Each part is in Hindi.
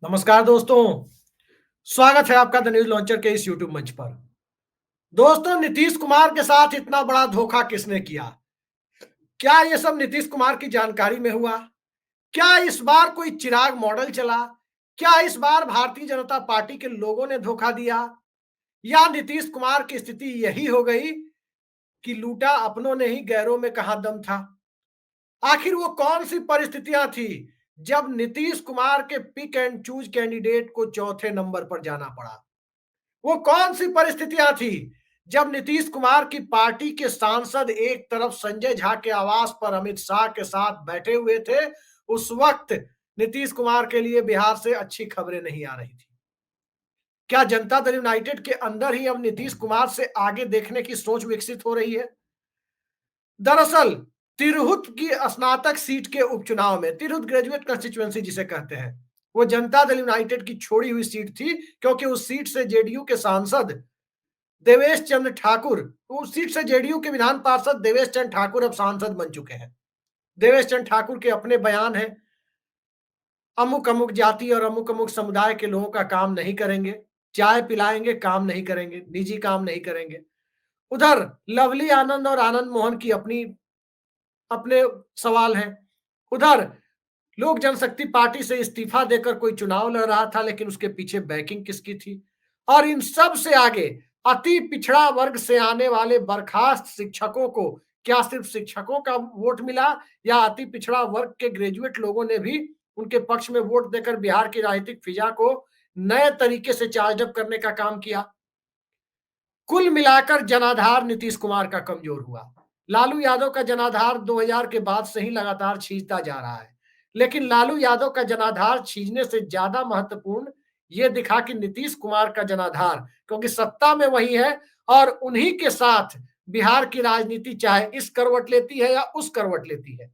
नमस्कार दोस्तों। स्वागत है आपका द न्यूज लॉन्चर के इस यूट्यूब मंच पर। दोस्तों, नीतीश कुमार के साथ इतना बड़ा धोखा किसने किया? क्या ये सब नीतीश कुमार की जानकारी में हुआ? क्या इस बार कोई चिराग मॉडल चला? क्या इस बार भारतीय जनता पार्टी के लोगों ने धोखा दिया? या नीतीश कुमार की स्थिति यही हो गई कि लूटा अपनों ने ही, गैरों में कहां दम था? आखिर वो कौन सी परिस्थितियां थी जब नीतीश कुमार के पिक एंड चूज कैंडिडेट को चौथे नंबर पर जाना पड़ा? वो कौन सी परिस्थितियां थी जब नीतीश कुमार की पार्टी के सांसद एक तरफ संजय झा के आवास पर अमित शाह के साथ बैठे हुए थे? उस वक्त नीतीश कुमार के लिए बिहार से अच्छी खबरें नहीं आ रही थी। क्या जनता दल यूनाइटेड के अंदर ही अब नीतीश कुमार से आगे देखने की सोच विकसित हो रही है? दरअसल तिरहुत की स्नातक सीट के उपचुनाव में, तिरहुत ग्रेजुएट कंस्टिट्यूएंसी जिसे कहते हैं, वो जनता दल यूनाइटेड की छोड़ी हुई सीट थी, क्योंकि उस सीट से जेडीयू के सांसद देवेश चंद्र ठाकुर, उस सीट से जेडीयू के विधान पार्षद देवेश चंद्र ठाकुर अब सांसद बन चुके हैं। देवेश चंद्र ठाकुर के अपने बयान हैं, अमुक अमुक जाति और अमुक अमुक समुदाय के लोगों का काम नहीं करेंगे, चाय पिलाएंगे, काम नहीं करेंगे, निजी काम नहीं करेंगे। उधर लवली आनंद और आनंद मोहन की अपनी अपने सवाल हैं। उधर लोक जनशक्ति पार्टी से इस्तीफा देकर कोई चुनाव लड़ रहा था, लेकिन उसके पीछे बैकिंग किसकी थी? और इन सब से आगे अति पिछड़ा वर्ग से आने वाले बर्खास्त शिक्षकों को क्या सिर्फ शिक्षकों का वोट मिला, या अति पिछड़ा वर्ग के ग्रेजुएट लोगों ने भी उनके पक्ष में वोट देकर बिहार की राजनीतिक फिजा को नए तरीके से चार्ज अप करने का काम किया? कुल मिलाकर जनाधार नीतीश कुमार का कमजोर हुआ। लालू यादव का जनाधार 2000 के बाद से ही लगातार छींचता जा रहा है, लेकिन लालू यादव का जनाधार छींचने से ज्यादा महत्वपूर्ण ये दिखा कि नीतीश कुमार का जनाधार, क्योंकि सत्ता में वही है और उन्हीं के साथ बिहार की राजनीति चाहे इस करवट लेती है या उस करवट लेती है।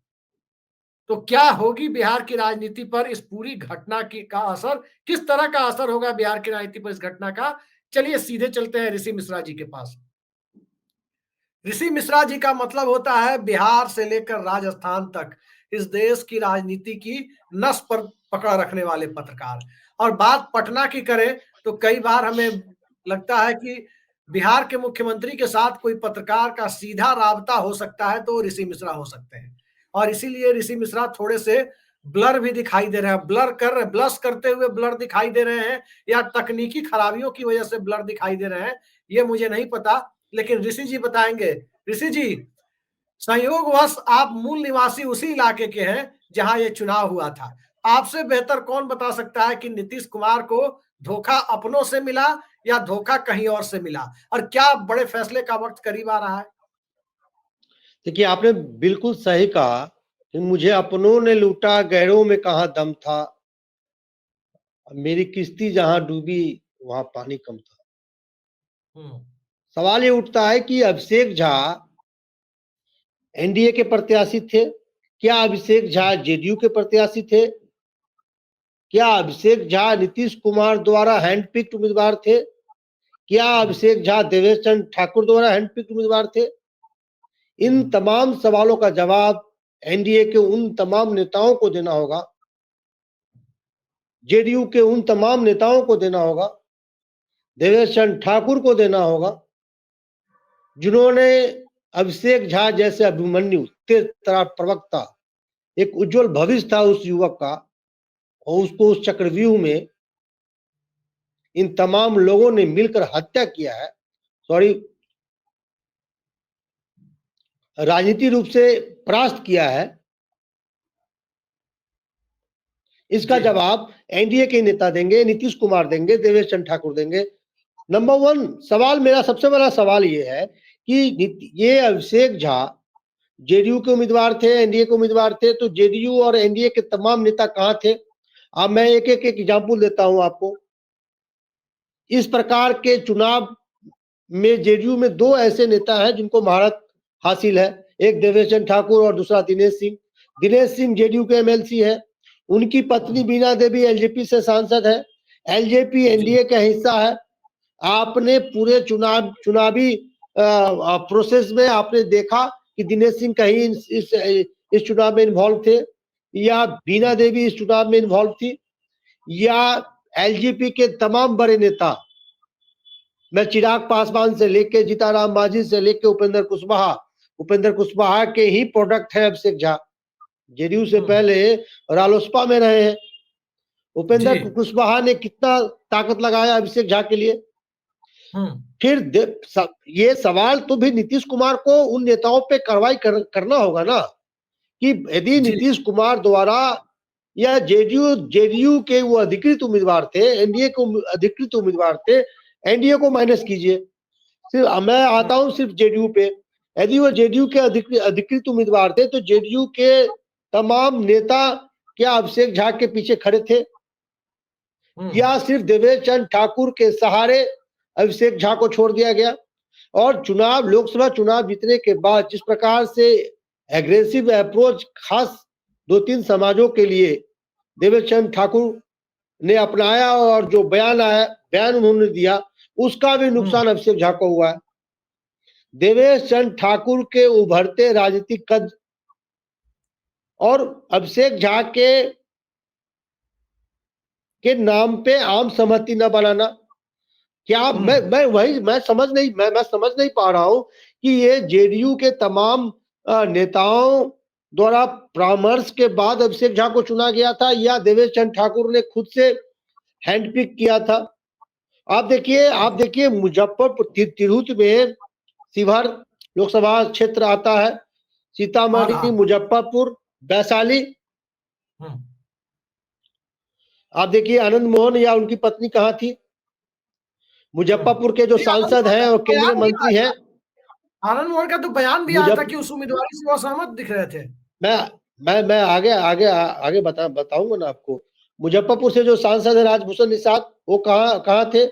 तो क्या होगी बिहार की राजनीति पर इस पूरी घटना की का असर? किस तरह का असर होगा बिहार की राजनीति पर इस घटना का? चलिए सीधे चलते हैं ऋषि मिश्रा जी के पास। ऋषि मिश्रा जी का मतलब होता है बिहार से लेकर राजस्थान तक इस देश की राजनीति की नस पर पकड़ रखने वाले पत्रकार। और बात पटना की करें तो कई बार हमें लगता है कि बिहार के मुख्यमंत्री के साथ कोई पत्रकार का सीधा राबता हो सकता है तो ऋषि मिश्रा हो सकते हैं। और इसीलिए ऋषि मिश्रा थोड़े से ब्लर भी दिखाई दे रहे हैं, ब्लश करते हुए ब्लर दिखाई दे रहे हैं, या तकनीकी खराबियों की वजह से ब्लर दिखाई दे रहे हैं, ये मुझे नहीं पता, लेकिन ऋषि जी बताएंगे। ऋषि जी, संयोगवश आप मूल निवासी उसी इलाके के हैं जहां ये चुनाव हुआ था। आपसे बेहतर कौन बता सकता है कि नीतीश कुमार को धोखा अपनों से मिला या धोखा कहीं और से मिला, और क्या बड़े फैसले का वक्त करीब आ रहा है? देखिए, आपने बिल्कुल सही कहा कि मुझे अपनों ने लूटा, गैरों में कहां दम था, मेरी किश्ती जहां डूबी वहां पानी कम था। सवाल ये उठता है कि अभिषेक झा एनडीए के प्रत्याशी थे? क्या अभिषेक झा जेडीयू के प्रत्याशी थे? क्या अभिषेक झा नीतीश कुमार द्वारा हैंडपिक्ड उम्मीदवार थे? क्या अभिषेक झा देवेश चंद्र ठाकुर द्वारा हैंडपिक्ड उम्मीदवार थे? इन तमाम सवालों का जवाब एनडीए के उन तमाम नेताओं को देना होगा, जेडीयू के उन तमाम नेताओं को देना होगा, देवेश चंद्र ठाकुर को देना होगा, जिन्होंने अभिषेक झा जैसे अभिमन्यु तेज तरार प्रवक्ता, एक उज्जवल भविष्य था उस युवक का, और उसको उस चक्रव्यूह में इन तमाम लोगों ने मिलकर हत्या किया है। सॉरी, राजनीतिक रूप से परास्त किया है। इसका जवाब एनडीए के नेता देंगे, नीतीश कुमार देंगे, देवेश चंद्र ठाकुर देंगे। नंबर वन सवाल, मेरा सबसे बड़ा सवाल ये है कि ये अभिषेक झा जेडीयू के उम्मीदवार थे, एनडीए के उम्मीदवार थे, तो जेडीयू और एनडीए के तमाम नेता कहां थे? अब मैं एक एक एग्जाम्पल देता हूं आपको। इस प्रकार के चुनाव में जेडीयू में दो ऐसे नेता हैं जिनको महारत हासिल है, एक देवेश चंद्र ठाकुर और दूसरा दिनेश सिंह। दिनेश सिंह जेडीयू के एमएलसी है, उनकी पत्नी बीना देवी एलजेपी से सांसद है, एलजेपी एनडीए का हिस्सा है। आपने पूरे चुनावी प्रोसेस में आपने देखा कि दिनेश सिंह कहीं इस चुनाव में इन्वॉल्व थे या बीना देवी इस चुनाव में इन्वॉल्व थी? या एलजेपी के तमाम बड़े नेता, मैं चिराग पासवान से लेके जीताराम मांझी से लेके उपेंद्र कुशवाहा के ही प्रोडक्ट है अभिषेक झा। जेडीयू से पहले रालोसपा में रहे हैं। उपेंद्र कुशवाहा ने कितना ताकत लगाया अभिषेक झा के लिए। फिर ये सवाल तो भी नीतीश कुमार को उन नेताओं पे कार्रवाई करना होगा ना, कि यदि नीतीश कुमार द्वारा या जेडीयू के वो अधिकृत उम्मीदवार थे, एनडीए को अधिकृत उम्मीदवार थे, एनडीए को माइनस कीजिए, सिर्फ मैं आता हूं सिर्फ जेडीयू पे। यदि वो जेडीयू के अधिकृत उम्मीदवार थे तो जेडीयू के तमाम नेता क्या अभिषेक झा के पीछे खड़े थे, या सिर्फ देवेश चंद्र ठाकुर के सहारे अभिषेक झा को छोड़ दिया गया? और लोकसभा चुनाव जीतने के बाद जिस प्रकार से एग्रेसिव अप्रोच खास 2-3 समाजों के लिए देवेश चंद्र ठाकुर ने अपनाया और जो बयान उन्होंने दिया, उसका भी नुकसान अभिषेक झा को हुआ है। देवेश चंद्र ठाकुर के उभरते राजनीतिक कद और अभिषेक झा के नाम पे आम सहमति न बनाना, क्या मैं समझ नहीं पा रहा हूं कि ये जेडीयू के तमाम नेताओं द्वारा परामर्श के बाद अभिषेक झा को चुना गया था, या देवेश चंद्र ठाकुर ने खुद से हैंडपिक किया था? आप देखिए मुजफ्फरपुर, तिरहुत में शिवहर लोकसभा क्षेत्र आता है, सीतामढ़ी, मुजफ्फरपुर, वैशाली। आप देखिए आनंद मोहन या उनकी पत्नी कहाँ थी? मुजफ्फरपुर के जो सांसद हैं और केंद्रीय मंत्री हैं, आनंद मोहन का तो बयान भी आया था कि उस उम्मीदवार से वो असहमत दिख रहे थे। मैं आगे बताऊंगा ना आपको। मुजफ्फरपुर से जो सांसद है राजभूषण निषाद, वो कहाँ थे?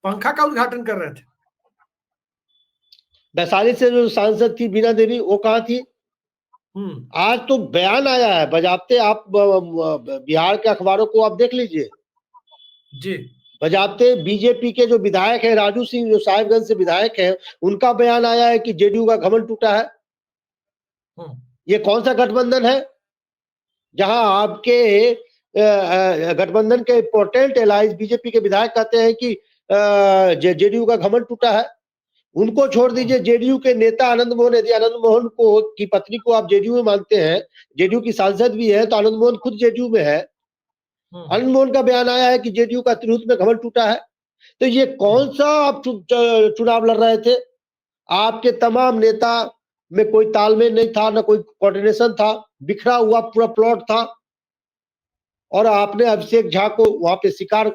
पंखा का उद्घाटन कर रहे थे। वैशाली से जो सांसद थी बीना देवी, वो कहाँ थी? आज तो बयान आया है बजाबते, आप बिहार के अखबारों को आप देख लीजिए जी। बजाबते बीजेपी के जो विधायक है राजू सिंह, जो साहिबगंज से विधायक है, उनका बयान आया है कि जेडीयू का घमंड टूटा है। ये कौन सा गठबंधन है जहां आपके गठबंधन के इंपोर्टेंट एलाइज बीजेपी के विधायक कहते हैं कि जेडीयू का घमंड टूटा है? उनको छोड़ दीजिए, जेडीयू के नेता आनंद मोहन, यदि आनंद मोहन को की पत्नी को आप जेडीयू में मानते हैं, जेडीयू की सांसद भी है, तो आनंद मोहन खुद जेडीयू में है। आनंद मोहन का बयान आया है कि जेडीयू का तिरहुत में घमंड टूटा है। तो ये कौन सा आप चुनाव लड़ रहे थे? आपके तमाम नेता में कोई तालमेल नहीं था, ना कोई कोऑर्डिनेशन था, बिखरा हुआ पूरा प्लॉट था, और आपने अभिषेक झा को वहां पे शिकार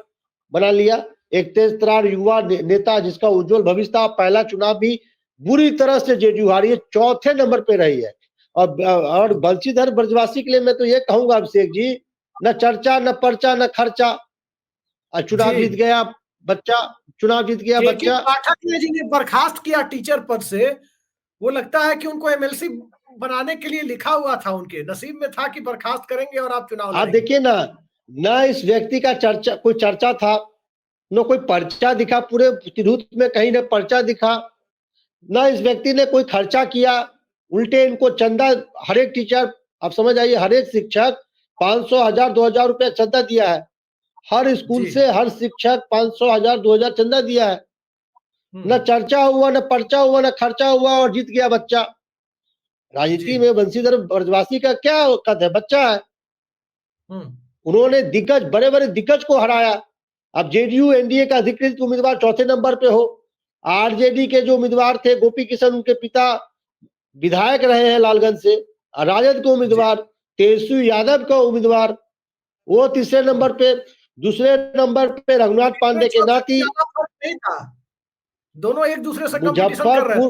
बना लिया। एक तेज तरार युवा नेता जिसका उज्जवल भविष्य था, पहला चुनाव भी बुरी तरह से जेडीयू हारी है, चौथे नंबर पे रही है। और बंशीधर ब्रजवासी के लिए मैं तो ये कहूंगा अभिषेक जी, न चर्चा न पर्चा न खर्चा, चुनाव जीत गया बच्चा, चुनाव जीत गया बच्चा। पाठक ने जिन्हें बर्खास्त किया टीचर पद से, वो लगता है कि उनको एमएलसी बनाने के लिए लिखा हुआ था, उनके नसीब में था कि बर्खास्त करेंगे और आप चुनाव लड़ेंगे। आप देखिए ना, न इस व्यक्ति का कोई चर्चा था, न कोई पर्चा दिखा, पूरे तिरहुत में कहीं न पर्चा दिखा, न इस व्यक्ति ने कोई खर्चा किया। उल्टे इनको चंदा, हर एक टीचर, आप समझ आइए, हर एक शिक्षक 500, 1000, 2000 रुपया चंदा दिया है। हर स्कूल से हर शिक्षक 500, 1000, 2000 चंदा दिया है। न चर्चा हुआ, न पर्चा हुआ, न खर्चा हुआ, और जीत गया बच्चा। राजनीति में बंशीधर ब्रजवासी का क्या औकात है? बच्चा है। उन्होंने बड़े बड़े दिग्गज को हराया। अब जेडीयू एनडीए का अधिकृत उम्मीदवार चौथे नंबर पे हो, आरजेडी के जो उम्मीदवार थे गोपी किशन, उनके पिता विधायक रहे हैं लालगंज से, राजद के उम्मीदवार तेजस्वी यादव का उम्मीदवार वो तीसरे नंबर पे, दूसरे नंबर पे रघुनाथ पांडे के नाती। दोनों एक दूसरे से कंपटीशन कर रहे हैं।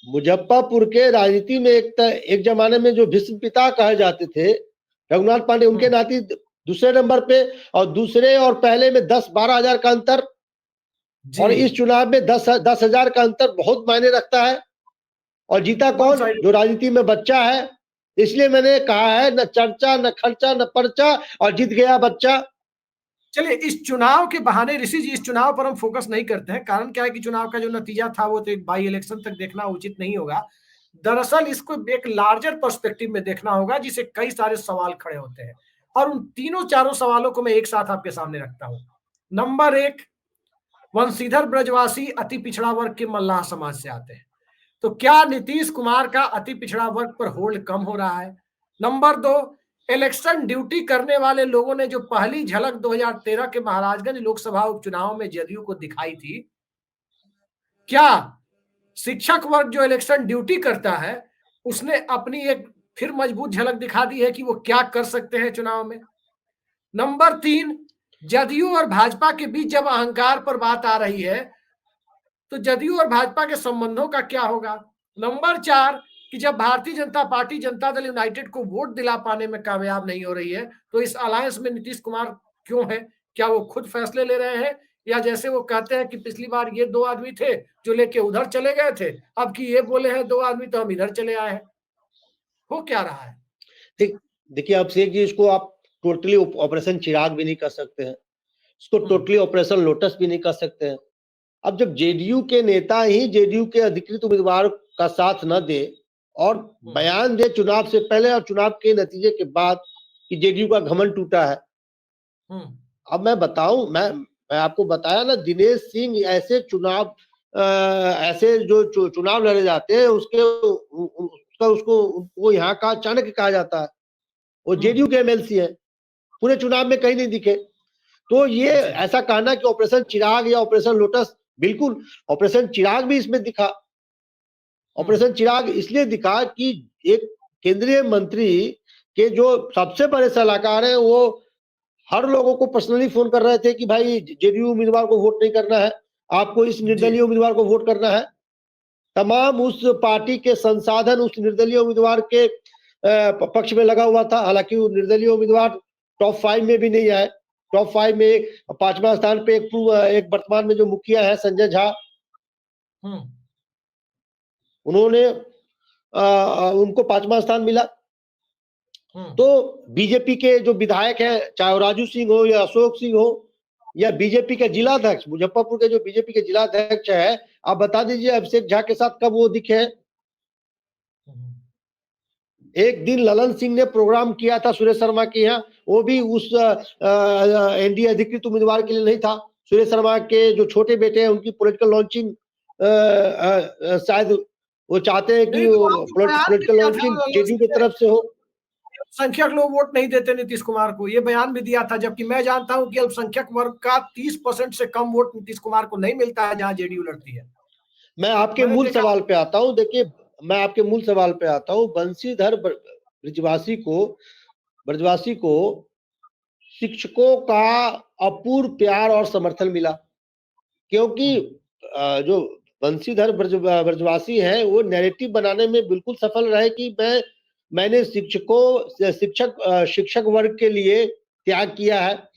मुजफ्फरपुर के राजनीति में एक जमाने में जो भीष्म पिता कहे जाते थे रघुनाथ पांडे, उनके नाती दूसरे नंबर पे, और दूसरे और पहले में 10-12 हजार का अंतर, और इस चुनाव में 10,000 का अंतर बहुत मायने रखता है। और जीता कौन? जो राजनीति में बच्चा है। इसलिए मैंने कहा है, न चर्चा न खर्चा न पर्चा, और जीत गया बच्चा। चलिए, इस चुनाव के बहाने ऋषि जी, इस चुनाव पर हम फोकस नहीं करते हैं। कारण क्या है कि चुनाव का जो नतीजा था वो तो एक बाई इलेक्शन तक देखना उचित नहीं होगा। दरअसल इसको एक लार्जर पर्सपेक्टिव में देखना होगा, जिसे कई सारे सवाल खड़े होते हैं। और उन तीनों चारों सवालों को मैं एक साथ आपके सामने रखता हूं। नंबर 1, वंशीधर ब्रजवासी अति पिछड़ा वर्ग के मल्लाह समाज से आते हैं, तो क्या नीतीश कुमार का अति पिछड़ा वर्ग पर होल्ड कम हो रहा है? नंबर 2, इलेक्शन ड्यूटी करने वाले लोगों ने जो पहली झलक 2013 के महाराजगंज लोकसभा उपचुनाव में जदयू को दिखाई थी, क्या शिक्षक वर्ग जो इलेक्शन ड्यूटी करता है उसने अपनी एक फिर मजबूत झलक दिखा दी है कि वो क्या कर सकते हैं चुनाव में? नंबर 3, जदयू और भाजपा के बीच जब अहंकार पर बात आ रही है तो जदयू और भाजपा के संबंधों का क्या होगा? नंबर 4, कि जब भारतीय जनता पार्टी जनता दल यूनाइटेड को वोट दिला पाने में कामयाब नहीं हो रही है तो इस अलायंस में नीतीश कुमार क्यों है? क्या वो खुद फैसले ले रहे हैं, या जैसे वो कहते हैं कि पिछली बार ये 2 आदमी थे जो लेके उधर चले गए थे, अब की ये बोले हैं 2 आदमी तो हम इधर चले आए हैं? हो क्या रहा है? देखिए अभिषेक जी, इसको आप टोटली ऑपरेशन चिराग भी नहीं कर सकते हैं, इसको टोटली ऑपरेशन लोटस भी नहीं कर सकते हैं। अब जब जेडीयू के नेता ही जेडीयू के अधिकृत उम्मीदवार का साथ न दे और बयान दे चुनाव से पहले और चुनाव के नतीजे के बाद कि जेडीयू का घमंड टूटा है। अब मैं बताऊं, मैं आपको बताया ना, दिनेश सिंह ऐसे चुनाव ऐसे जो चुनाव लड़े जाते हैं उसको वो यहाँ का चाणक्य कहा जाता है। वो जेडीयू के एमएलसी है, पूरे चुनाव में कहीं नहीं दिखे। तो ये ऐसा कहना कि ऑपरेशन चिराग या ऑपरेशन लोटस, बिल्कुल ऑपरेशन चिराग भी इसमें दिखा। ऑपरेशन चिराग इसलिए दिखा कि एक केंद्रीय मंत्री के जो सबसे बड़े सलाहकार हैं वो हर लोगों को पर्सनली फोन कर रहे थे कि भाई जेडीयू उम्मीदवार को वोट नहीं करना है, आपको इस निर्दलीय उम्मीदवार को वोट करना है। तमाम उस पार्टी के संसाधन उस निर्दलीय उम्मीदवार के पक्ष में लगा हुआ था। हालांकि वो निर्दलीय उम्मीदवार टॉप 5 में भी नहीं आए। टॉप 5 में 5वां स्थान पे एक वर्तमान में जो मुखिया है संजय झा, उन्होंने उनको 5वां स्थान मिला। तो बीजेपी के जो विधायक हैं, चाहे राजू सिंह हो या अशोक सिंह हो या बीजेपी के जिलाध्यक्ष, मुजफ्फरपुर के जो बीजेपी के जिलाध्यक्ष है, आप बता दीजिए अभिषेक झा के साथ कब वो दिखे हैं? एक दिन ललन सिंह ने प्रोग्राम किया था सुरेश शर्मा के यहाँ, वो भी उस एनडीए अधिकृत उम्मीदवार के लिए नहीं था। सुरेश शर्मा के जो छोटे बेटे हैं उनकी पॉलिटिकल लॉन्चिंग शायद वो चाहते हैं कि पॉलिटिकल लॉन्चिंग जेडीयू की तरफ से हो। अल्पसंख्यक लोग वोट नहीं देते नीतीश कुमार को, ये बयान भी दिया था, जबकि मैं जानता हूं कि अल्पसंख्यक वर्ग का 30% से कम वोट नीतीश कुमार को नहीं मिलता है जहां जेडीयू लड़ती है। मैं आपके मूल सवाल पे आता हूं। देखिए, मैं आपके मूल सवाल पे आता हूं। बंशीधर ब्रजवासी को शिक्षकों का अपूर्व प्यार और समर्थन मिला, क्योंकि जो बंशीधर ब्रजवासी हैं वो नैरेटिव बनाने में बिल्कुल सफल रहे कि मैंने शिक्षक वर्ग के लिए त्याग किया है।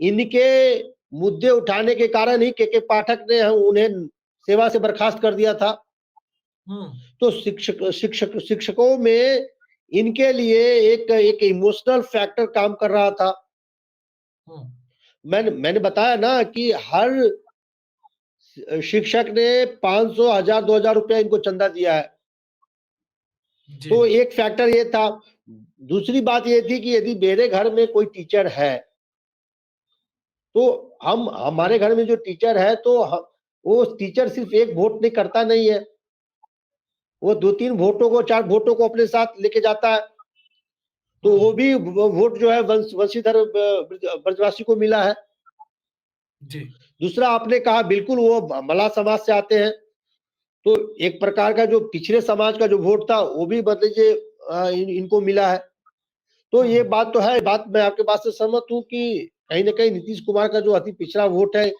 इनके मुद्दे उठाने के कारण ही के पाठक ने उन्हें सेवा से बर्खास्त कर दिया था। तो शिक्षकों में इनके लिए एक इमोशनल फैक्टर काम कर रहा था। मैंने बताया ना कि हर शिक्षक ने 500, 1000, 2000 रुपया इनको चंदा दिया है। तो एक फैक्टर ये था। दूसरी बात ये थी कि यदि मेरे घर में कोई टीचर है तो हमारे घर में जो टीचर है तो वो टीचर सिर्फ एक वोट नहीं करता नहीं है, वो 2-3 वोटों को 4 वोटों को अपने साथ लेके जाता है। तो वो भी वोट जो है वंशीधर ब्रजवासी को मिला है। दूसरा, आपने कहा बिल्कुल वो मल्लाह समाज से आते हैं, तो एक प्रकार का जो पिछड़े समाज का जो वोट था वो भी मतलब इनको मिला है। तो ये बात तो है, बात मैं आपके बात से सहमत हूँ कि कहीं ना कहीं नीतीश कुमार का जो अति पिछड़ा वोट है,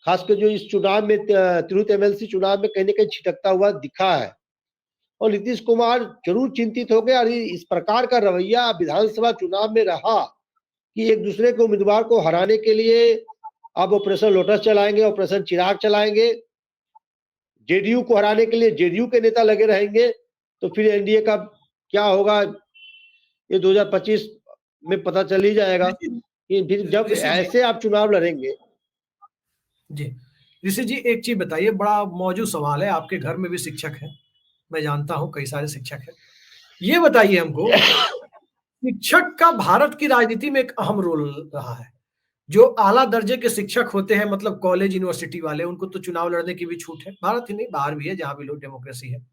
खासकर जो इस चुनाव में तिरहुत एमएलसी चुनाव में कहीं ना कहीं छिटकता हुआ दिखा है। और नीतीश कुमार जरूर चिंतित हो गए और इस प्रकार का रवैया विधानसभा चुनाव में रहा कि एक दूसरे के उम्मीदवार को हराने के लिए अब ऑपरेशन लोटस चलाएंगे, ऑपरेशन चिराग चलाएंगे, जेडीयू को हराने के लिए जेडीयू के नेता लगे रहेंगे। तो फिर एनडीए का क्या होगा ये 2025 में पता चल ही जाएगा कि फिर जब ऐसे आप चुनाव लड़ेंगे। जी ऋषि जी, एक चीज बताइए, बड़ा मौजूद सवाल है, आपके घर में भी शिक्षक है, मैं जानता हूं कई सारे शिक्षक हैं। ये बताइए हमको शिक्षक का भारत की राजनीति में एक अहम रोल रहा है। जो आला दर्जे के शिक्षक होते हैं, मतलब कॉलेज यूनिवर्सिटी वाले, उनको तो चुनाव लड़ने की भी छूट है। भारत ही नहीं, बाहर भी है, जहां भी लोग डेमोक्रेसी है।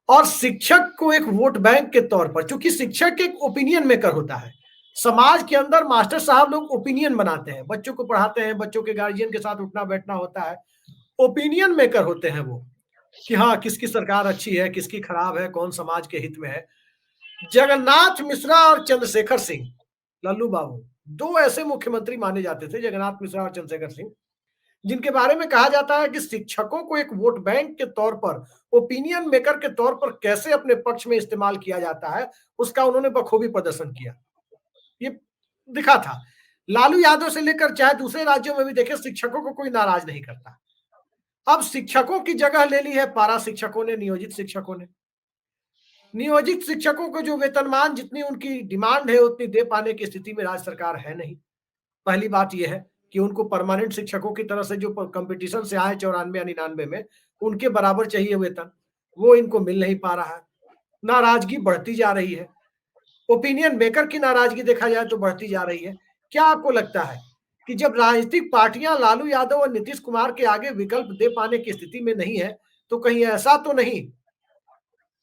और शिक्षक को एक वोट बैंक के तौर पर, चूंकि शिक्षक एक ओपिनियन मेकर होता है, समाज के अंदर मास्टर साहब लोग ओपिनियन बनाते हैं, बच्चों को पढ़ाते हैं, बच्चों के गार्जियन के साथ उठना बैठना होता है, ओपिनियन मेकर होते हैं वो, कि हाँ किसकी सरकार अच्छी है, किसकी खराब है, कौन समाज के हित में है। जगन्नाथ मिश्रा और चंद्रशेखर सिंह, लल्लू बाबू, दो ऐसे मुख्यमंत्री माने जाते थे, जगन्नाथ मिश्रा और चंद्रशेखर सिंह, जिनके बारे में कहा जाता है कि शिक्षकों को एक वोट बैंक के तौर पर, ओपिनियन मेकर के तौर पर कैसे अपने पक्ष में इस्तेमाल किया जाता है, उसका उन्होंने बखूबी प्रदर्शन किया। ये दिखा था। लालू यादव से लेकर चाहे दूसरे राज्यों में भी देखे, शिक्षकों को कोई नाराज नहीं करता। अब शिक्षकों की जगह ले ली है पारा शिक्षकों ने, नियोजित शिक्षकों ने। नियोजित शिक्षकों को जो वेतनमान, जितनी उनकी डिमांड है, उतनी दे पाने की स्थिति में राज्य सरकार है नहीं। पहली बात यह है कि उनको परमानेंट शिक्षकों की तरफ से जो कंपटीशन से आए 94 या 99 में, उनके बराबर चाहिए वेतन, वो इनको मिल नहीं पा रहा है। नाराजगी बढ़ती जा रही है। ओपिनियन मेकर की नाराजगी देखा जाए तो बढ़ती जा रही है। क्या आपको लगता है कि जब राजनीतिक पार्टियां लालू यादव और नीतीश कुमार के आगे विकल्प दे पाने की स्थिति में नहीं है, तो कहीं ऐसा तो नहीं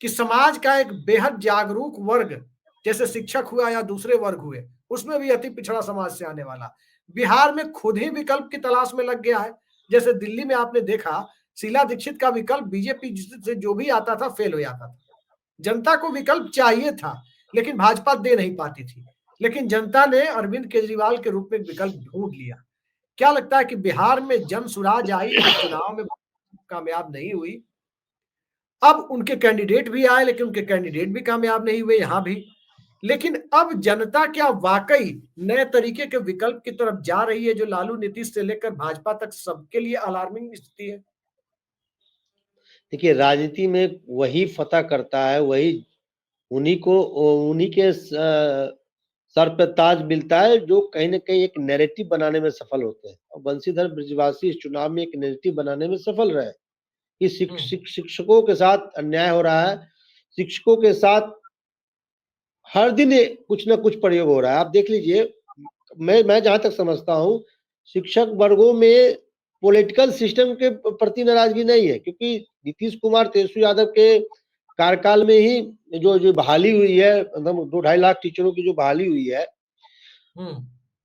कि समाज का एक बेहद जागरूक वर्ग, जैसे शिक्षक हुआ या दूसरे वर्ग हुए, उसमें भी अति पिछड़ा समाज से आने वाला, बिहार में खुद ही विकल्प की तलाश में लग गया है? जैसे दिल्ली में आपने देखा, शीला दीक्षित का विकल्प बीजेपी से जो भी आता था फेल हो जाता था। जनता को विकल्प चाहिए था, लेकिन भाजपा दे नहीं पाती थी। लेकिन जनता ने अरविंद केजरीवाल के रूप में विकल्प ढूंढ लिया। क्या लगता है कि बिहार में जन सुराज आई, जब चुनाव में कामयाब नहीं हुई, अब उनके कैंडिडेट भी आए, लेकिन उनके कैंडिडेट भी कामयाब नहीं हुए यहां भी। लेकिन अब जनता क्या वाकई नए तरीके के विकल्प की तरफ जा रही है, जो लालू नीतीश से लेकर भाजपा तक सबके लिए अलार्मिंग स्थिति है? देखिए, राजनीति में वही फतह करता है, वही उन्हीं के सर पे ताज मिलता है जो कहीं न कहीं एक नैरेटिव बनाने में सफल होते हैं। और बंशीधर ब्रजवासी इस चुनाव में एक नैरेटिव बनाने में सफल रहे कि शिक्षकों के साथ अन्याय हो रहा है, शिक्षकों के साथ हर दिन कुछ न कुछ प्रयोग हो रहा है। आप देख लीजिए, मैं जहां तक समझता हूँ, शिक्षक वर्गों में पॉलिटिकल सिस्टम के प्रति नाराजगी नहीं है, क्योंकि नीतीश कुमार तेजस्वी यादव के कार्यकाल में ही जो बहाली हुई है, मतलब 2-2.5 लाख टीचरों की जो बहाली हुई है,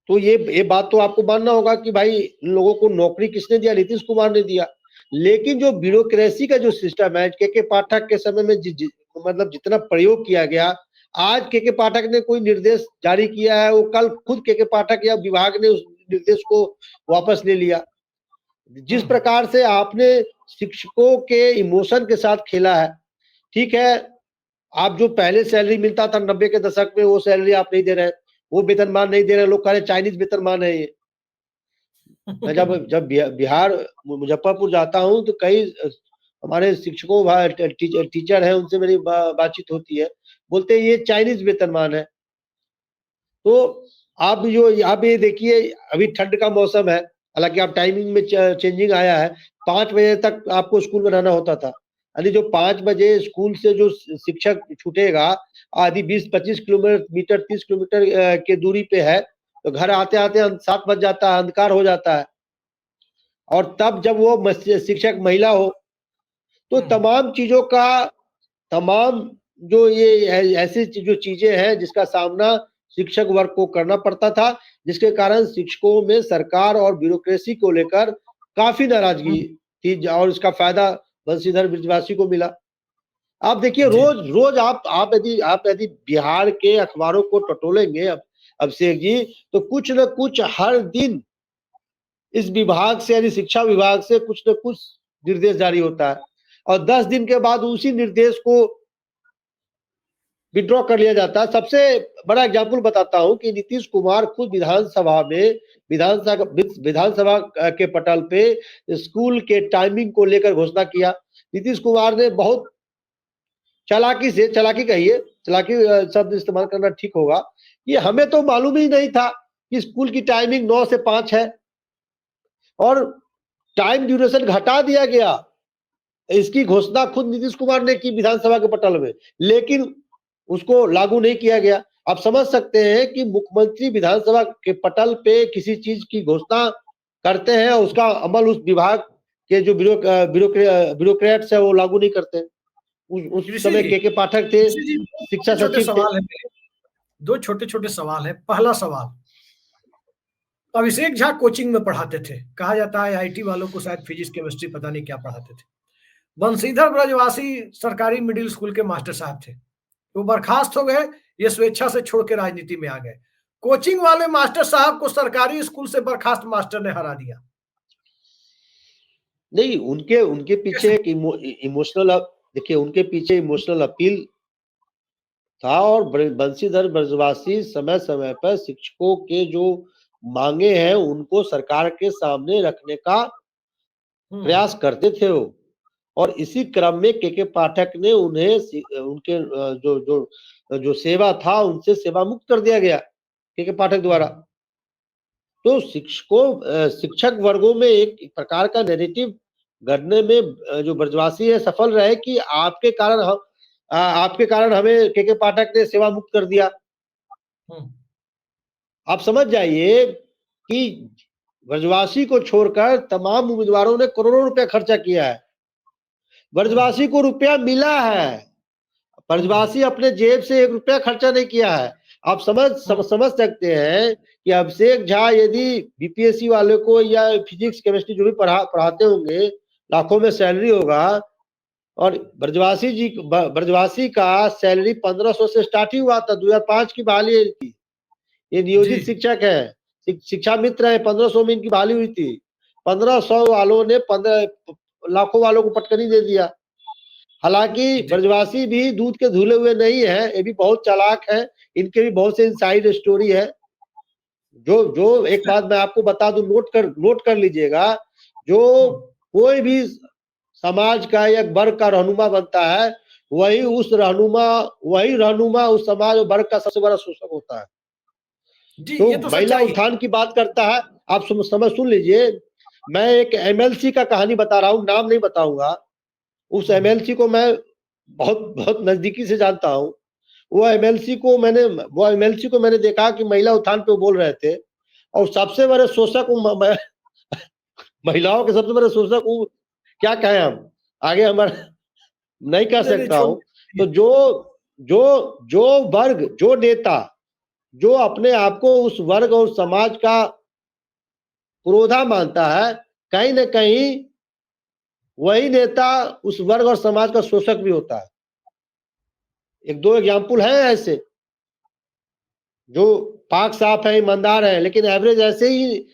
तो ये बात तो आपको मानना होगा कि भाई इन लोगों को नौकरी किसने दिया? नीतीश कुमार ने दिया। लेकिन जो ब्यूरोक्रेसी का जो सिस्टम है, के पाठक के समय में मतलब जितना प्रयोग किया गया, आज के पाठक ने कोई निर्देश जारी किया है, वो कल खुद के पाठक या विभाग ने उस निर्देश को वापस ले लिया। जिस प्रकार से आपने शिक्षकों के इमोशन के साथ खेला है, ठीक है, आप जो पहले सैलरी मिलता था 90 के दशक में, वो सैलरी आप नहीं दे रहे हैं, वो वेतनमान नहीं दे रहे, लोग कह रहे चाइनीज वेतनमान है ये। मैं जब बिहार मुजफ्फरपुर जाता हूँ तो कई हमारे शिक्षकों टीचर हैं, उनसे मेरी बातचीत होती है, बोलते हैं ये चाइनीज वेतनमान है। तो आप ये देखिए, अभी ठंड का मौसम है, हालांकि आप टाइमिंग में चेंजिंग आया है, 5 बजे तक आपको स्कूल में रहना होता था। यानी जो 5 बजे स्कूल से जो शिक्षक छूटेगा, आदि 20-25 किलोमीटर 30 किलोमीटर के दूरी पे है, तो घर आते आते 7 बज जाता है, अंधकार हो जाता है। और तब जब वो शिक्षक महिला हो, तो तमाम चीजों का, तमाम जो ये ऐसी जो चीजें हैं जिसका सामना शिक्षक वर्ग को करना पड़ता था, जिसके कारण शिक्षकों में सरकार और ब्यूरोक्रेसी को लेकर काफी नाराजगी थी, और इसका फायदा बंशीधर ब्रजवासी को मिला। आप देखिए, रोज आप यदि बिहार के अखबारों को टटोलेंगे अभिषेक जी, तो कुछ न कुछ हर दिन इस विभाग से, यानी शिक्षा विभाग से कुछ न कुछ निर्देश जारी होता है, और 10 दिन के बाद उसी निर्देश को विड्रॉ कर लिया जाता है। सबसे बड़ा एग्जाम्पल बताता हूं कि नीतीश कुमार खुद विधानसभा में, विधानसभा के पटल पे स्कूल के टाइमिंग को लेकर घोषणा किया। नीतीश कुमार ने बहुत चालाकी कहिए, चालाकी शब्द इस्तेमाल करना ठीक होगा, ये हमें तो मालूम ही नहीं था कि स्कूल की टाइमिंग 9 से 5 है, और टाइम ड्यूरेशन घटा दिया गया। इसकी घोषणा खुद नीतीश कुमार ने की विधानसभा के पटल में, लेकिन उसको लागू नहीं किया गया। आप समझ सकते हैं कि मुख्यमंत्री विधानसभा के पटल पे किसी चीज की घोषणा करते हैं, उसका अमल उस विभाग के जो ब्यूरोक्रेट्स है वो लागू नहीं करते। उस समय के पाठक थे शिक्षा छोटे सचिव थे। सवाल है मेरे, दो छोटे छोटे सवाल है। पहला सवाल, अभिषेक झा कोचिंग में पढ़ाते थे, कहा जाता है आईटी वालों को शायद फिजिक्स केमिस्ट्री पता नहीं क्या पढ़ाते थे। बंशीधर ब्रजवासी सरकारी मिडिल स्कूल के मास्टर साहब थे, वो बर्खास्त हो गए, ये स्वेच्छा से छोड़ के राजनीति में आ गए। कोचिंग वाले मास्टर साहब को सरकारी स्कूल से बर्खास्त मास्टर ने हरा दिया। नहीं, उनके पीछे एक इमोशनल, देखिए उनके पीछे इमोशनल अपील था, और बंशीधर ब्रजवासी समय समय पर शिक्षकों के जो मांगे हैं उनको सरकार के सामने रखने का प्रयास करते थे वो, और इसी क्रम में के पाठक ने उन्हें उनके जो जो जो सेवा था उनसे सेवा मुक्त कर दिया गया के पाठक द्वारा। तो शिक्षक वर्गों में एक प्रकार का नैरेटिव गढ़ने में जो ब्रजवासी है सफल रहे कि आपके कारण हमें के पाठक ने सेवा मुक्त कर दिया। आप समझ जाइए कि ब्रजवासी को छोड़कर तमाम उम्मीदवारों ने करोड़ों रुपया खर्चा किया है, ब्रजवासी को रुपया मिला है, ब्रजवासी अपने जेब से 1 रुपया खर्चा नहीं किया है। आप समझ सकते हैं कि अभिषेक झा यदि बीपीएससी वाले को या फिजिक्स केमिस्ट्री जो भी पढ़ाते होंगे, लाखों में सैलरी होगा, और ब्रजवासी का सैलरी 1500 से स्टार्ट ही हुआ था। 2005 की बहाली थी, ये नियोजित शिक्षक है, शिक्षा मित्र है, 1500 में इनकी बहाली हुई थी। 1500 वालों ने 15 लाखों वालों को पटकनी दे दिया। हालांकि ब्रजवासी भी दूध के धुले हुए नहीं है, ये भी बहुत चालाक है, इनके भी बहुत से इनसाइड स्टोरी है। जो एक बात मैं आपको बता दूं, नोट कर लीजिएगा, जो कोई भी समाज का या वर्ग का रहनुमा बनता है, वही रहनुमा उस समाज और वर्ग का सबसे बड़ा शोषक होता है। तो महिला उत्थान की बात करता है, आप सुन लीजिए, मैं एक एमएलसी का कहानी बता रहा हूँ, नाम नहीं बताऊंगा। उस एमएलसी को मैं बहुत नजदीकी से जानता हूँ। वो एमएलसी को मैंने देखा कि महिला उत्थान पे बोल रहे थे, और सबसे बड़े शोषक महिलाओं के सबसे बड़े शोषक क्या कहें हम, आगे हमारा नहीं कह सकता हूँ। तो जो वर्ग, जो नेता जो अपने आप को उस वर्ग और समाज का पुरोधा मानता है, कहीं न कहीं वही नेता उस वर्ग और समाज का शोषक भी होता है। 1-2 एग्जाम्पल है ऐसे, जो पाक साफ है, ईमानदार है, लेकिन एवरेज ऐसे ही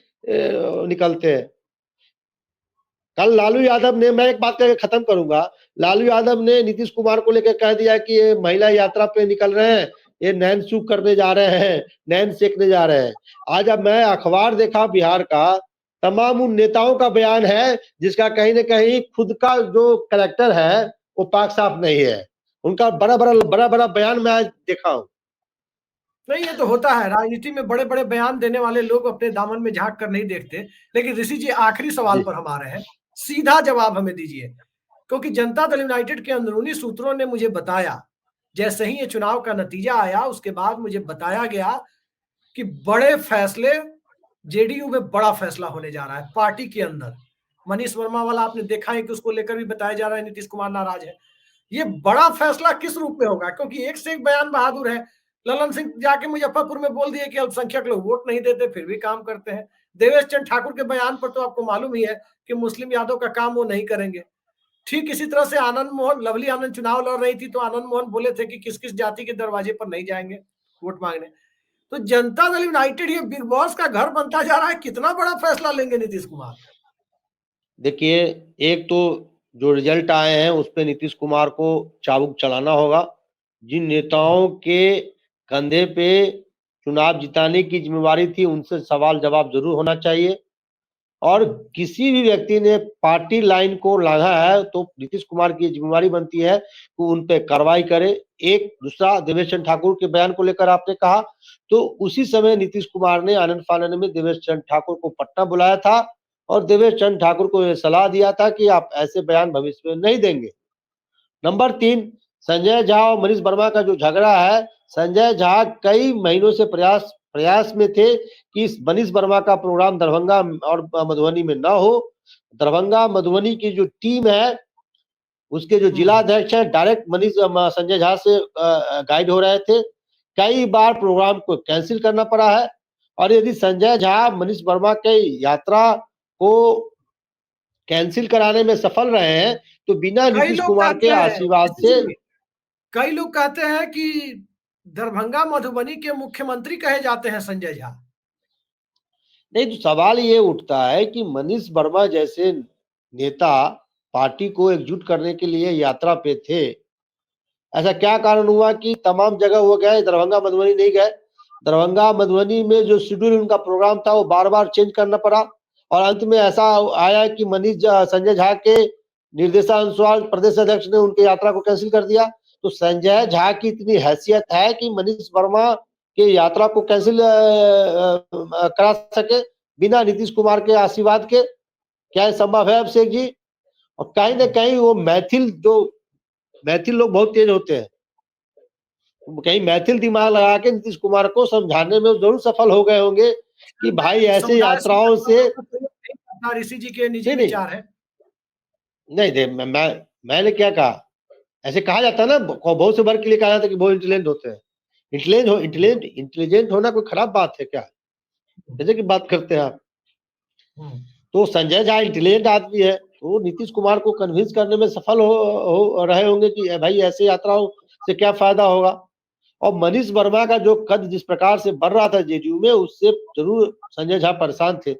निकलते हैं। कल लालू यादव ने, मैं एक बात करके खत्म करूंगा, लालू यादव ने नीतीश कुमार को लेकर कह दिया कि ये महिला यात्रा पे निकल रहे हैं, ये नैन सूख करने जा रहे हैं, नैन सेकने जा रहे हैं। आज अब मैं अखबार देखा बिहार का, तमाम उन नेताओं का बयान है जिसका कहीं न कहीं खुद का जो कैरेक्टर है वो पाक साफ नहीं है। उनका बड़ा बयान मैं आज देखा हूँ। नहीं, ये तो होता है राजनीति में, बड़े बड़े बयान देने वाले लोग अपने दामन में झांक कर नहीं देखते। लेकिन ऋषि जी, आखिरी सवाल पर हम आ रहे हैं, सीधा जवाब हमें दीजिए, क्योंकि जनता दल यूनाइटेड के अंदरूनी सूत्रों ने मुझे बताया, जैसे ही ये चुनाव का नतीजा आया उसके बाद मुझे बताया गया कि बड़े फैसले, जेडीयू में बड़ा फैसला होने जा रहा है पार्टी के अंदर। मनीष वर्मा वाला आपने देखा है कि उसको लेकर भी बताया जा रहा है नीतीश कुमार नाराज है। ये बड़ा फैसला किस रूप में होगा, क्योंकि एक से एक बयान बहादुर है। ललन सिंह जाके मुजफ्फरपुर में बोल दिए कि अल्पसंख्यक लोग वोट नहीं देते, फिर भी काम करते हैं। देवेश चंद्र ठाकुर के बयान पर तो आपको मालूम ही है कि मुस्लिम यादव का काम वो नहीं करेंगे। ठीक इसी तरह से आनंद मोहन, लवली आनंद चुनाव लड़ रही थी तो आनंद मोहन बोले थे कि किस किस जाति के दरवाजे पर नहीं जाएंगे वोट मांगने। तो जनता दल यूनाइटेड ये बिग बॉस का घर बनता जा रहा है, कितना बड़ा फैसला लेंगे नीतीश कुमार? देखिए, एक तो जो रिजल्ट आए हैं उस पे नीतीश कुमार को चाबुक चलाना होगा। जिन नेताओं के कंधे पे चुनाव जिताने की जिम्मेवारी थी उनसे सवाल जवाब जरूर होना चाहिए, और किसी भी व्यक्ति ने पार्टी लाइन को लांघा है तो नीतीश कुमार की जिम्मेवारी बनती है कि उन पे कार्रवाई करे। एक दूसरा, देवेश चंद्र ठाकुर के बयान को लेकर आपने कहा, तो उसी समय नीतीश कुमार ने आनंद फानन में देवेश चंद्र ठाकुर को पटना बुलाया था और देवेश चंद्र ठाकुर को यह सलाह दिया था कि आप ऐसे बयान भविष्य में नहीं देंगे। नंबर 3, संजय झा और मनीष वर्मा का जो झगड़ा है, संजय झा कई महीनों से प्रयास में थे कि इस मनीष वर्मा का प्रोग्राम दरभंगा और मधुबनी में ना हो। दरभंगा मधुबनी की जो टीम है, उसके जो जिला अध्यक्ष है, डायरेक्ट मनीष संजय झा से गाइड हो रहे थे। कई बार प्रोग्राम को कैंसिल करना पड़ा है, और यदि संजय झा मनीष वर्मा के यात्रा को कैंसिल कराने में सफल रहे हैं, तो बिना कई नीतीश लोग कुमार के कहते हैं, आशीर्वाद से। कई लोग कहते हैं कि दरभंगा मधुबनी के मुख्यमंत्री कहे जाते हैं संजय झा। नहीं, तो सवाल ये उठता है कि मनीष वर्मा जैसे नेता पार्टी को एकजुट करने के लिए यात्रा पे थे, ऐसा क्या कारण हुआ कि तमाम जगह वो गए, दरभंगा मधुबनी नहीं गए? दरभंगा मधुबनी में जो शेड्यूल उनका प्रोग्राम था वो बार बार चेंज करना पड़ा, और अंत में ऐसा आया कि संजय झा के निर्देशानुसार प्रदेश अध्यक्ष ने उनकी यात्रा को कैंसिल कर दिया। तो संजय झा की इतनी हैसियत है कि मनीष वर्मा के यात्रा को कैंसिल करा सके बिना नीतीश कुमार के आशीर्वाद के? क्या ये संभव है अभिषेक जी? और कहीं ना कहीं वो मैथिल लोग बहुत तेज होते हैं, कहीं मैथिल दिमाग लगा के नीतीश कुमार को समझाने में जरूर सफल हो गए होंगे कि भाई ऐसे यात्राओं से। ऋषि जी के निजी नहीं विचार है। नहीं, मैंने क्या कहा? ऐसे कहा जाता है ना, बहुत से वर्ग के लिए कहा जाता है कि बहुत इंटेलिजेंट होते हैं। इंटेलिजेंट होना कोई खराब बात है क्या? जैसे कि बात करते हैं आप, तो संजय झा इंटेलिजेंट आदमी है, तो नीतीश कुमार को कन्विंस करने में सफल हो रहे होंगे कि भाई ऐसे यात्राओं से क्या फायदा होगा। और मनीष वर्मा का जो कद जिस प्रकार से बढ़ रहा था जेडीयू में, उससे जरूर संजय झा परेशान थे।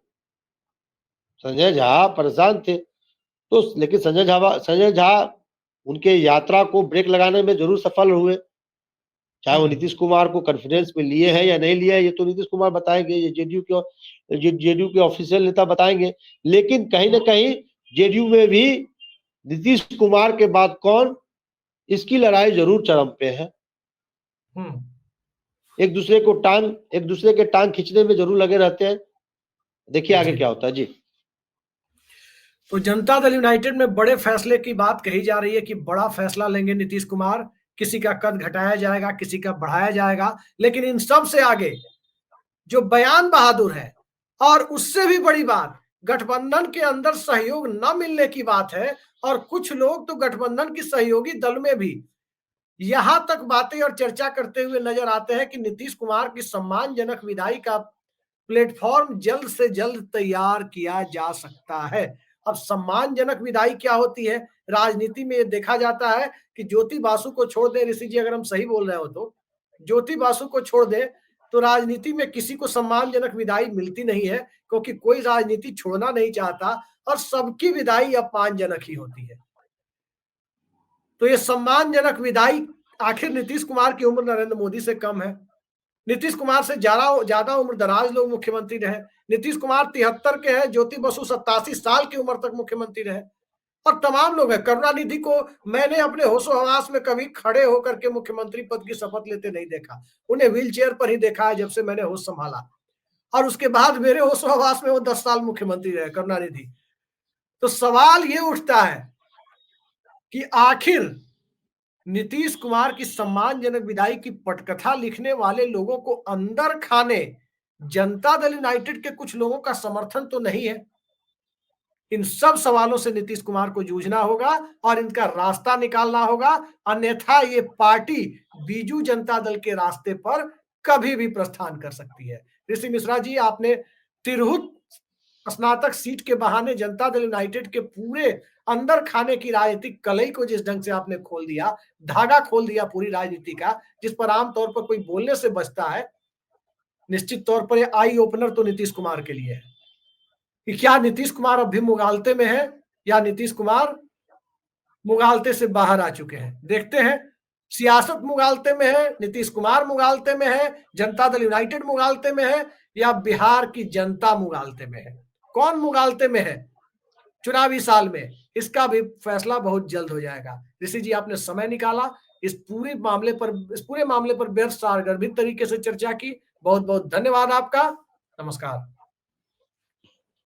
तो लेकिन संजय झा उनके यात्रा को ब्रेक लगाने में जरूर सफल हुए। चाहे वो नीतीश कुमार को कॉन्फिडेंस में लिए हैं या नहीं लिए हैं, ये तो नीतीश कुमार बताएंगे, ये जेडीयू के ऑफिशियल नेता बताएंगे। लेकिन कहीं ना कहीं जेडीयू में भी नीतीश कुमार के बाद कौन, इसकी लड़ाई जरूर चरम पे है। एक दूसरे के टांग खींचने में जरूर लगे रहते हैं। देखिए आगे क्या होता है जी। तो जनता दल यूनाइटेड में बड़े फैसले की बात कही जा रही है कि बड़ा फैसला लेंगे नीतीश कुमार, किसी का कद घटाया जाएगा, किसी का बढ़ाया जाएगा। लेकिन इन सब से आगे जो बयान बहादुर है, और उससे भी बड़ी बात गठबंधन के अंदर सहयोग न मिलने की बात है। और कुछ लोग तो गठबंधन की सहयोगी दल में भी यहां तक बातें और चर्चा करते हुए नजर आते हैं कि नीतीश कुमार की सम्मानजनक विदाई का प्लेटफॉर्म जल्द से जल्द तैयार किया जा सकता है। अब सम्मानजनक विदाई क्या होती है? राजनीति में देखा जाता है कि ज्योति बासु को छोड़ दे, ऋषि जी अगर हम सही बोल रहे हो तो ज्योति बासु को छोड़ दे तो राजनीति में किसी को सम्मानजनक विदाई मिलती नहीं है, क्योंकि कोई राजनीति छोड़ना नहीं चाहता और सबकी विदाई अपमानजनक ही होती है। तो ये सम्मानजनक विदाई, आखिर नीतीश कुमार की उम्र नरेंद्र मोदी से कम है। नीतीश कुमार से ज्यादा उम्र दराज लोग मुख्यमंत्री रहे। नीतीश कुमार 73 के हैं, ज्योति बसु 87 साल की उम्र तक मुख्यमंत्री रहे, और तमाम लोग हैं। करुणानिधि को मैंने अपने होशो हवास में कभी खड़े होकर के मुख्यमंत्री पद की शपथ लेते नहीं देखा, उन्हें व्हील चेयर पर ही देखा है जब से मैंने होश संभाला। और उसके बाद मेरे होशो हवास में वो 10 साल मुख्यमंत्री रहे, करुणानिधि। तो सवाल ये उठता है कि आखिर नीतीश कुमार की सम्मानजनक विदाई की पटकथा लिखने वाले लोगों को अंदर खाने जनता दल यूनाइटेड के कुछ लोगों का समर्थन तो नहीं है। इन सब सवालों से नीतीश कुमार को जूझना होगा और इनका रास्ता निकालना होगा, अन्यथा ये पार्टी बीजू जनता दल के रास्ते पर कभी भी प्रस्थान कर सकती है। ऋषि मिश्रा जी, आपने तिरहुत स्नातक सीट के बहाने जनता दल यूनाइटेड के पूरे अंदर खाने की राजनीतिक कलई को जिस ढंग से आपने खोल दिया, धागा खोल दिया पूरी राजनीति का, जिस पर आमतौर पर कोई बोलने से बचता है, निश्चित तौर पर ये आई ओपनर तो नीतीश कुमार के लिए है कि क्या नीतीश कुमार अब भी मुगालते में है या नीतीश कुमार मुगालते से बाहर आ चुके हैं। देखते हैं, सियासत मुगालते में है, नीतीश कुमार मुगालते में है, जनता दल यूनाइटेड मुगालते में है, या बिहार की जनता मुगालते में है। कौन मुगालते में है चुनावी साल में, इसका भी फैसला बहुत जल्द हो जाएगा। ऋषि जी, आपने समय निकाला इस पूरे मामले पर बेहद सारगर्भित तरीके से चर्चा की। बहुत बहुत धन्यवाद आपका। नमस्कार।